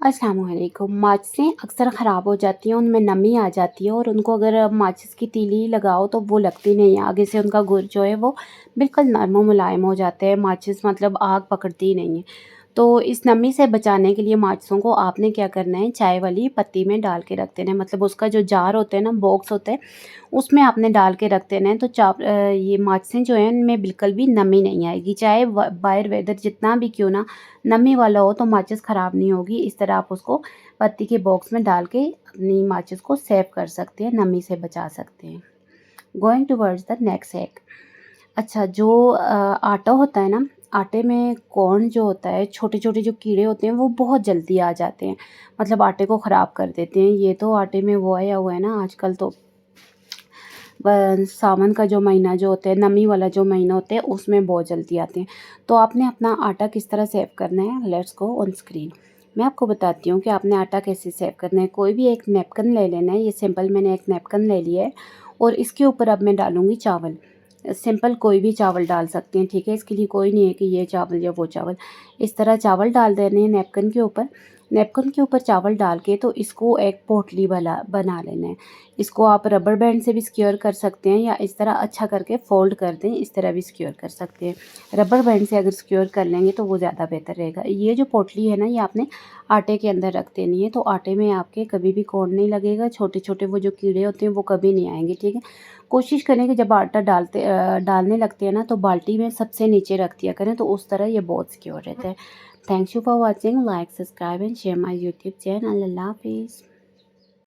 अस्सलाम वालेकुम। माचिसें अक्सर ख़राब हो जाती हैं, उनमें नमी आ जाती है और उनको अगर माचिस की तीली लगाओ तो वो लगती नहीं है। आगे से उनका गुर जो है वो बिल्कुल नरम और मुलायम हो जाते हैं। माचिस मतलब आग पकड़ती ही नहीं है। तो इस नमी से बचाने के लिए माचिसों को आपने क्या करना है, चाय वाली पत्ती में डाल के रख देना है। मतलब उसका जो जार होता है ना, बॉक्स होता है, उसमें आपने डाल के रख देना है। तो ये माचिसें जो हैं इनमें बिल्कुल भी नमी नहीं आएगी। चाहे बाहर वेदर जितना भी क्यों ना नमी वाला हो तो माचिस ख़राब नहीं होगी। इस तरह आप उसको पत्ती के बॉक्स में डाल के अपनी माचिस को सेव कर सकते हैं, नमी से बचा सकते हैं। Going towards the next hack. अच्छा, जो आटा होता है ना, आटे में कॉर्न जो होता है, छोटे-छोटे जो कीड़े होते हैं वो बहुत जल्दी आ जाते हैं। मतलब आटे को ख़राब कर देते हैं। ये तो आटे में वो आया हुआ है ना आजकल तो सावन का जो महीना जो होता है, नमी वाला जो महीना होता है, उसमें बहुत जल्दी आते हैं। तो आपने अपना आटा किस तरह सेव करना है, लेट्स गो ऑन स्क्रीन। मैं आपको बताती हूँ कि आपने आटा कैसे सेव करना है। कोई भी एक नैपकिन ले लेना है। ये सिंपल मैंने एक नैपकिन ले लिया है और इसके ऊपर अब मैं डालूँगी चावल। सिंपल कोई भी चावल डाल सकते हैं, ठीक है? इसके लिए कोई नहीं है कि ये चावल या वो चावल। इस तरह चावल डाल देने हैं नैपकिन के ऊपर। नैपकिन के ऊपर चावल डाल के तो इसको एक पोटली बना लेना है। इसको आप रबर बैंड से भी सिक्योर कर सकते हैं या इस तरह अच्छा करके फ़ोल्ड कर दें, इस तरह भी सिक्योर कर सकते हैं। रबर बैंड से अगर सिक्योर कर लेंगे तो वो ज़्यादा बेहतर रहेगा। ये जो पोटली है ना, ये आपने आटे के अंदर रख देनी है, तो आटे में आपके कभी भी कोड़ नहीं लगेगा। छोटे-छोटे वो जो कीड़े होते हैं वो कभी नहीं आएँगे, ठीक है? कोशिश करें कि जब आटा डालने लगते हैं ना तो बाल्टी में सबसे नीचे रख दिया करें, तो उस तरह ये बहुत सिक्योर रहता है। Thanks you for watching. Like, subscribe and share my YouTube channel. अल्लाह हाफ़िज़।